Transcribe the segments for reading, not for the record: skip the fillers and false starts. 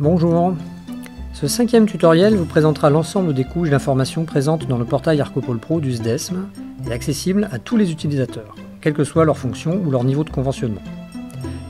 Bonjour. Ce 5e tutoriel vous présentera l'ensemble des couches d'informations présentes dans le portail Arcopole Pro du SDESM et accessibles à tous les utilisateurs, quelle que soit leur fonction ou leur niveau de conventionnement.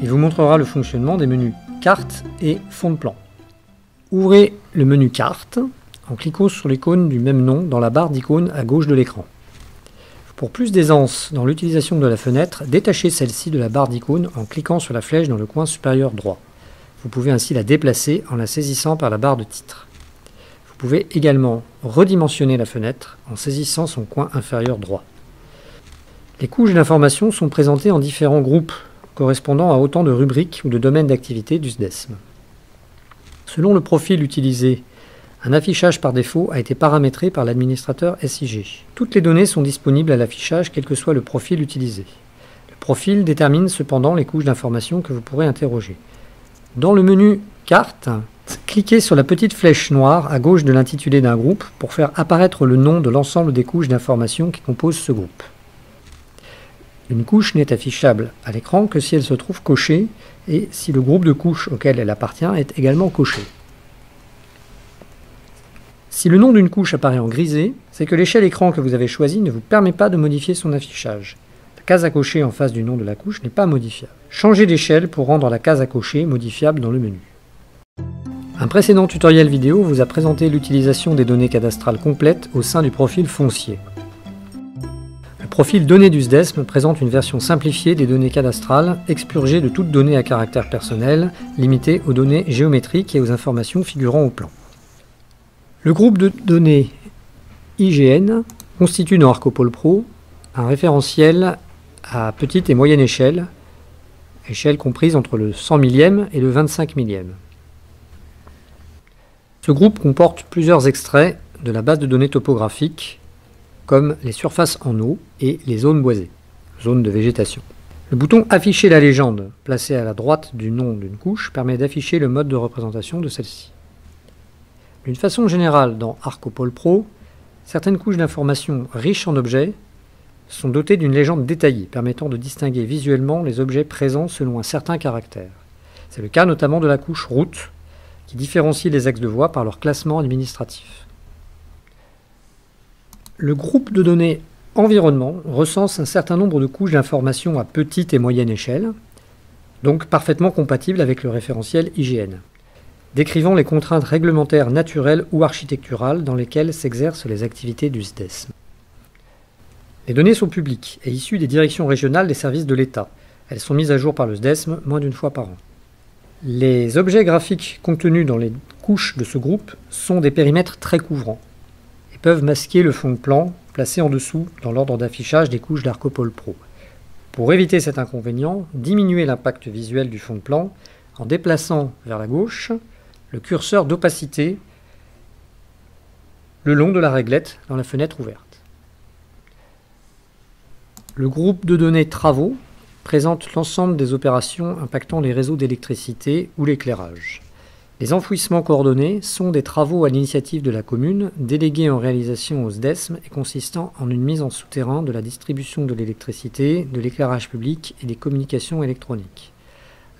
Il vous montrera le fonctionnement des menus Carte et Fond de plan. Ouvrez le menu Carte en cliquant sur l'icône du même nom dans la barre d'icônes à gauche de l'écran. Pour plus d'aisance dans l'utilisation de la fenêtre, détachez celle-ci de la barre d'icônes en cliquant sur la flèche dans le coin supérieur droit. Vous pouvez ainsi la déplacer en la saisissant par la barre de titre. Vous pouvez également redimensionner la fenêtre en saisissant son coin inférieur droit. Les couches d'information sont présentées en différents groupes, correspondant à autant de rubriques ou de domaines d'activité du SDESM. Selon le profil utilisé, un affichage par défaut a été paramétré par l'administrateur SIG. Toutes les données sont disponibles à l'affichage, quel que soit le profil utilisé. Le profil détermine cependant les couches d'information que vous pourrez interroger. Dans le menu Carte, cliquez sur la petite flèche noire à gauche de l'intitulé d'un groupe pour faire apparaître le nom de l'ensemble des couches d'information qui composent ce groupe. Une couche n'est affichable à l'écran que si elle se trouve cochée et si le groupe de couches auquel elle appartient est également coché. Si le nom d'une couche apparaît en grisé, c'est que l'échelle écran que vous avez choisie ne vous permet pas de modifier son affichage. La case à cocher en face du nom de la couche n'est pas modifiable. Changez d'échelle pour rendre la case à cocher modifiable dans le menu. Un précédent tutoriel vidéo vous a présenté l'utilisation des données cadastrales complètes au sein du profil foncier. Le profil données du SDESM présente une version simplifiée des données cadastrales, expurgées de toutes données à caractère personnel, limitées aux données géométriques et aux informations figurant au plan. Le groupe de données IGN constitue dans Arcopole Pro un référentiel à petite et moyenne échelle comprise entre le 100 millième et le 25 millième. Ce groupe comporte plusieurs extraits de la base de données topographique, comme les surfaces en eau et les zones boisées, zones de végétation. Le bouton « Afficher la légende » placé à la droite du nom d'une couche permet d'afficher le mode de représentation de celle-ci. D'une façon générale, dans Arcopole Pro, certaines couches d'informations riches en objets sont dotées d'une légende détaillée permettant de distinguer visuellement les objets présents selon un certain caractère. C'est le cas notamment de la couche route, qui différencie les axes de voie par leur classement administratif. Le groupe de données environnement recense un certain nombre de couches d'informations à petite et moyenne échelle, donc parfaitement compatibles avec le référentiel IGN, décrivant les contraintes réglementaires naturelles ou architecturales dans lesquelles s'exercent les activités du SDESM. Les données sont publiques et issues des directions régionales des services de l'État. Elles sont mises à jour par le SDESM moins d'une fois par an. Les objets graphiques contenus dans les couches de ce groupe sont des périmètres très couvrants et peuvent masquer le fond de plan placé en dessous dans l'ordre d'affichage des couches d'Arcopole Pro. Pour éviter cet inconvénient, diminuez l'impact visuel du fond de plan en déplaçant vers la gauche le curseur d'opacité le long de la réglette dans la fenêtre ouverte. Le groupe de données travaux présente l'ensemble des opérations impactant les réseaux d'électricité ou l'éclairage. Les enfouissements coordonnés sont des travaux à l'initiative de la commune, délégués en réalisation au SDESM et consistant en une mise en souterrain de la distribution de l'électricité, de l'éclairage public et des communications électroniques.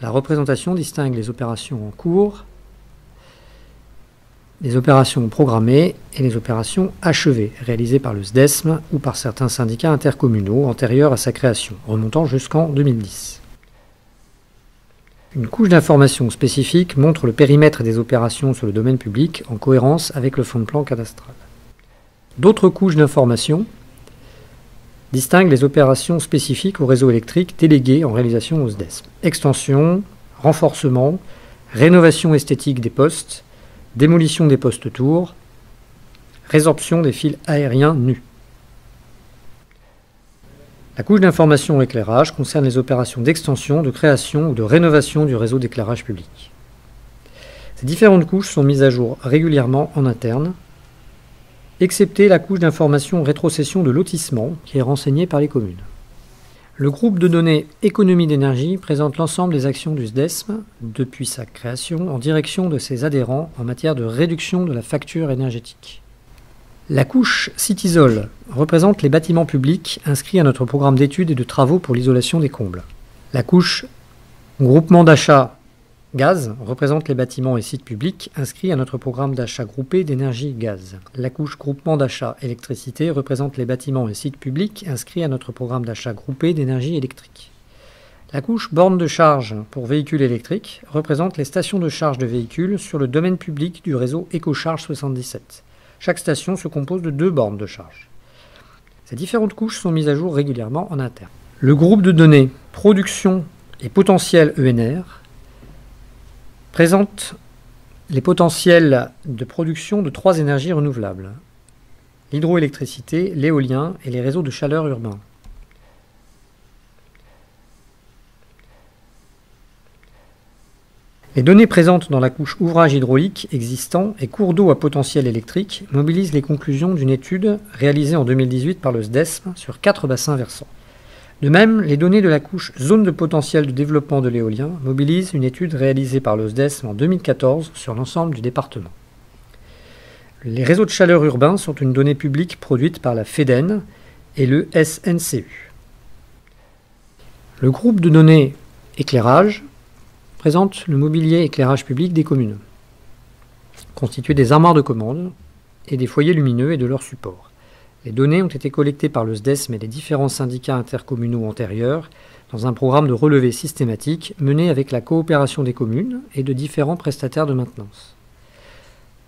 La représentation distingue les opérations en cours, les opérations programmées et les opérations achevées, réalisées par le SDESM ou par certains syndicats intercommunaux antérieurs à sa création, remontant jusqu'en 2010. Une couche d'information spécifique montre le périmètre des opérations sur le domaine public en cohérence avec le fond de plan cadastral. D'autres couches d'information distinguent les opérations spécifiques au réseau électrique déléguées en réalisation au SDESM. Extension, renforcement, rénovation esthétique des postes, démolition des postes tours, résorption des fils aériens nus. La couche d'information éclairage concerne les opérations d'extension, de création ou de rénovation du réseau d'éclairage public. Ces différentes couches sont mises à jour régulièrement en interne, excepté la couche d'information rétrocession de lotissement qui est renseignée par les communes. Le groupe de données économie d'énergie présente l'ensemble des actions du SDESM depuis sa création en direction de ses adhérents en matière de réduction de la facture énergétique. La couche Citysol représente les bâtiments publics inscrits à notre programme d'études et de travaux pour l'isolation des combles. La couche groupement d'achat Gaz représente les bâtiments et sites publics inscrits à notre programme d'achat groupé d'énergie gaz. La couche groupement d'achat électricité représente les bâtiments et sites publics inscrits à notre programme d'achat groupé d'énergie électrique. La couche borne de charge pour véhicules électriques représente les stations de charge de véhicules sur le domaine public du réseau EcoCharge 77. Chaque station se compose de 2 bornes de charge. Ces différentes couches sont mises à jour régulièrement en interne. Le groupe de données production et potentiel ENR présente les potentiels de production de 3 énergies renouvelables: l'hydroélectricité, l'éolien et les réseaux de chaleur urbains. Les données présentes dans la couche ouvrage hydraulique existant et cours d'eau à potentiel électrique mobilisent les conclusions d'une étude réalisée en 2018 par le SDESM sur 4 bassins versants. De même, les données de la couche zone de potentiel de développement de l'éolien mobilisent une étude réalisée par le SDESM en 2014 sur l'ensemble du département. Les réseaux de chaleur urbains sont une donnée publique produite par la FEDEN et le SNCU. Le groupe de données éclairage présente le mobilier éclairage public des communes, constitué des armoires de commande et des foyers lumineux et de leurs supports. Les données ont été collectées par le SDESM et les différents syndicats intercommunaux antérieurs dans un programme de relevé systématique mené avec la coopération des communes et de différents prestataires de maintenance.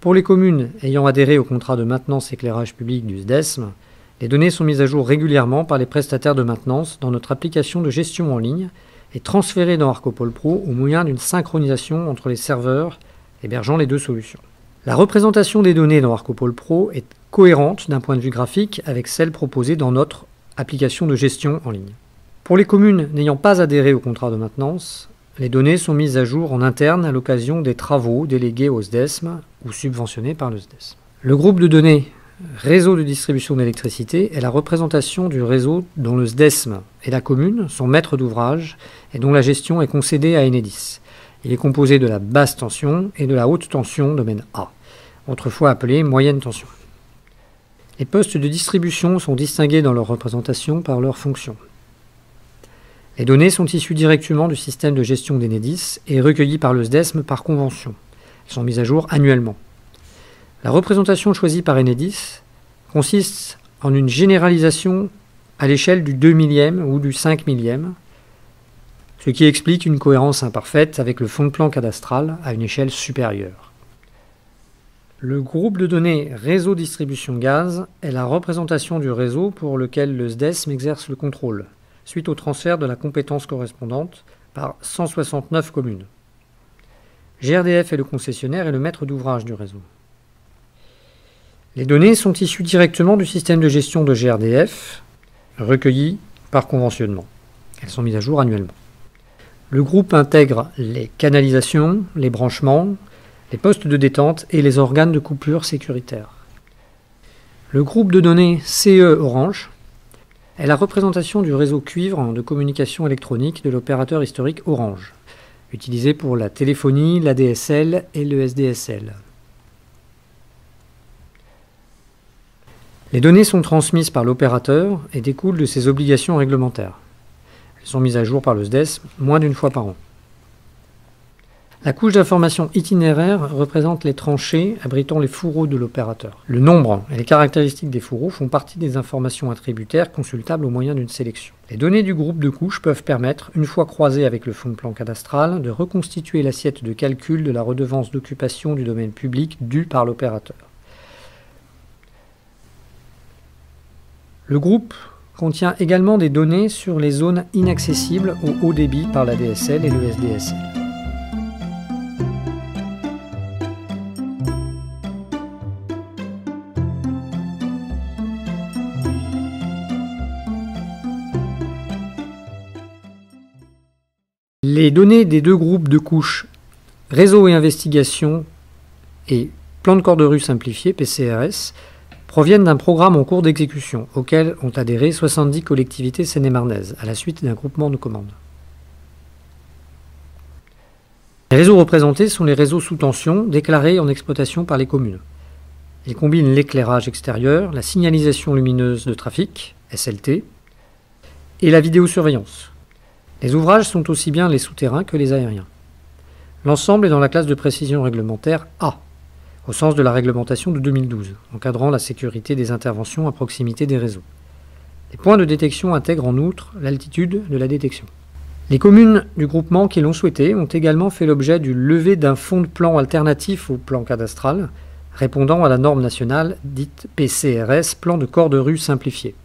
Pour les communes ayant adhéré au contrat de maintenance éclairage public du SDESM, les données sont mises à jour régulièrement par les prestataires de maintenance dans notre application de gestion en ligne et transférées dans ArcoPol Pro au moyen d'une synchronisation entre les serveurs hébergeant les 2 solutions. La représentation des données dans ArcoPol Pro est cohérente d'un point de vue graphique avec celle proposée dans notre application de gestion en ligne. Pour les communes n'ayant pas adhéré au contrat de maintenance, les données sont mises à jour en interne à l'occasion des travaux délégués au SDESM ou subventionnés par le SDESM. Le groupe de données réseau de distribution d'électricité est la représentation du réseau dont le SDESM et la commune sont maîtres d'ouvrage et dont la gestion est concédée à Enedis. Il est composé de la basse tension et de la haute tension domaine A, autrefois appelée moyenne tension. Les postes de distribution sont distingués dans leur représentation par leur fonction. Les données sont issues directement du système de gestion d'Enedis et recueillies par le SDESM par convention. Elles sont mises à jour annuellement. La représentation choisie par Enedis consiste en une généralisation à l'échelle du 2 millième ou du 5 millième, ce qui explique une cohérence imparfaite avec le fond de plan cadastral à une échelle supérieure. Le groupe de données réseau distribution gaz est la représentation du réseau pour lequel le SDESM exerce le contrôle, suite au transfert de la compétence correspondante par 169 communes. GRDF est le concessionnaire et le maître d'ouvrage du réseau. Les données sont issues directement du système de gestion de GRDF, recueillies par conventionnement. Elles sont mises à jour annuellement. Le groupe intègre les canalisations, les branchements, les postes de détente et les organes de coupure sécuritaire. Le groupe de données CE Orange est la représentation du réseau cuivre de communication électronique de l'opérateur historique Orange, utilisé pour la téléphonie, l'ADSL et le SDSL. Les données sont transmises par l'opérateur et découlent de ses obligations réglementaires. Elles sont mises à jour par le SDESM moins d'une fois par an. La couche d'information itinéraire représente les tranchées abritant les fourreaux de l'opérateur. Le nombre et les caractéristiques des fourreaux font partie des informations attributaires consultables au moyen d'une sélection. Les données du groupe de couches peuvent permettre, une fois croisées avec le fond de plan cadastral, de reconstituer l'assiette de calcul de la redevance d'occupation du domaine public due par l'opérateur. Le groupe contient également des données sur les zones inaccessibles au haut débit par l'ADSL et le SDSL. Les données des 2 groupes de couches réseau et investigation et plan de corps de rue simplifié, PCRS, proviennent d'un programme en cours d'exécution, auquel ont adhéré 70 collectivités seine-et-marnaises, à la suite d'un groupement de commandes. Les réseaux représentés sont les réseaux sous tension déclarés en exploitation par les communes. Ils combinent l'éclairage extérieur, la signalisation lumineuse de trafic, SLT, et la vidéosurveillance. Les ouvrages sont aussi bien les souterrains que les aériens. L'ensemble est dans la classe de précision réglementaire A, au sens de la réglementation de 2012, encadrant la sécurité des interventions à proximité des réseaux. Les points de détection intègrent en outre l'altitude de la détection. Les communes du groupement qui l'ont souhaité ont également fait l'objet du levé d'un fonds de plan alternatif au plan cadastral, répondant à la norme nationale dite PCRS, plan de corps de rue simplifié.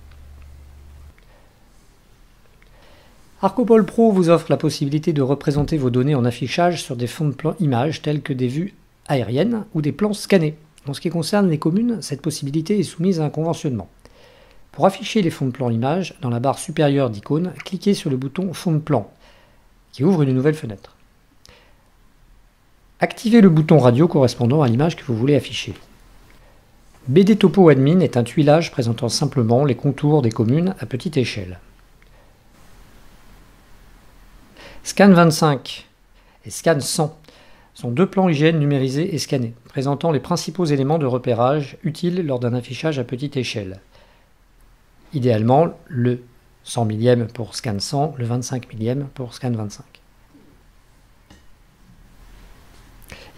ArcoPol Pro vous offre la possibilité de représenter vos données en affichage sur des fonds de plan images tels que des vues aériennes ou des plans scannés. En ce qui concerne les communes, cette possibilité est soumise à un conventionnement. Pour afficher les fonds de plan images, dans la barre supérieure d'icônes, cliquez sur le bouton Fond de plan, qui ouvre une nouvelle fenêtre. Activez le bouton radio correspondant à l'image que vous voulez afficher. BD Topo Admin est un tuilage présentant simplement les contours des communes à petite échelle. Scan 25 et Scan 100 sont deux plans IGN numérisés et scannés, présentant les principaux éléments de repérage utiles lors d'un affichage à petite échelle. Idéalement, le 100 millième pour Scan 100, le 25 millième pour Scan 25.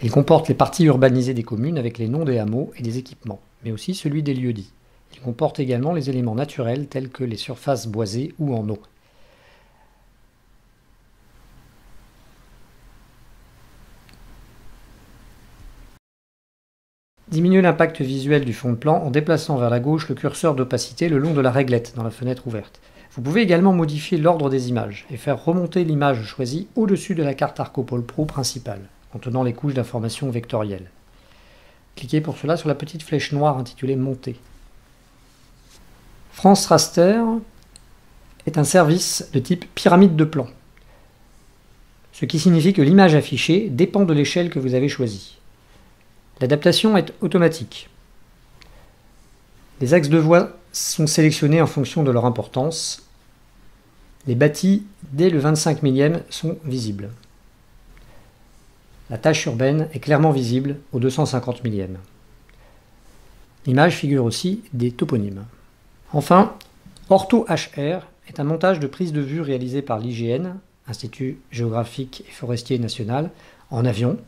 Il comporte les parties urbanisées des communes avec les noms des hameaux et des équipements, mais aussi celui des lieux-dits. Il comporte également les éléments naturels tels que les surfaces boisées ou en eau. Diminuez l'impact visuel du fond de plan en déplaçant vers la gauche le curseur d'opacité le long de la réglette dans la fenêtre ouverte. Vous pouvez également modifier l'ordre des images et faire remonter l'image choisie au-dessus de la carte ArcoPol Pro principale, contenant les couches d'information vectorielles. Cliquez pour cela sur la petite flèche noire intitulée Monter. France Raster est un service de type pyramide de plan, ce qui signifie que l'image affichée dépend de l'échelle que vous avez choisie. L'adaptation est automatique. Les axes de voie sont sélectionnés en fonction de leur importance. Les bâtis dès le 25 millième sont visibles. La tache urbaine est clairement visible au 250 millième. L'image figure aussi des toponymes. Enfin, OrthoHR est un montage de prise de vue réalisé par l'IGN, Institut géographique et forestier national, en avion,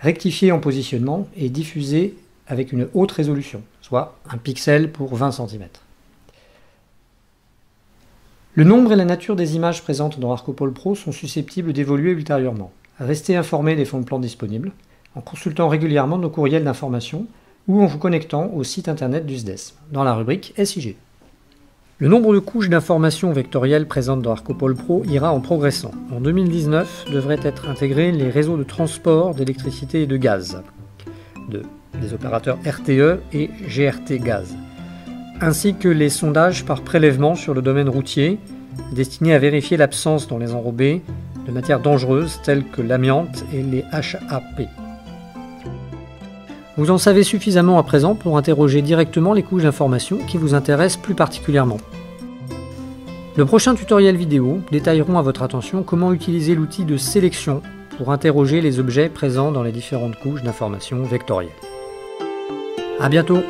rectifié en positionnement et diffusé avec une haute résolution, soit 1 pixel pour 20 cm. Le nombre et la nature des images présentes dans ArcoPol Pro sont susceptibles d'évoluer ultérieurement. Restez informé des fonds de plan disponibles en consultant régulièrement nos courriels d'information ou en vous connectant au site internet du SDESM, dans la rubrique SIG. Le nombre de couches d'informations vectorielles présentes dans ArcoPol Pro ira en progressant. En 2019, devraient être intégrés les réseaux de transport d'électricité et de gaz, des opérateurs RTE et GRT Gaz, ainsi que les sondages par prélèvement sur le domaine routier, destinés à vérifier l'absence dans les enrobés de matières dangereuses telles que l'amiante et les HAP. Vous en savez suffisamment à présent pour interroger directement les couches d'information qui vous intéressent plus particulièrement. Le prochain tutoriel vidéo détailleront à votre attention comment utiliser l'outil de sélection pour interroger les objets présents dans les différentes couches d'information vectorielles. À bientôt!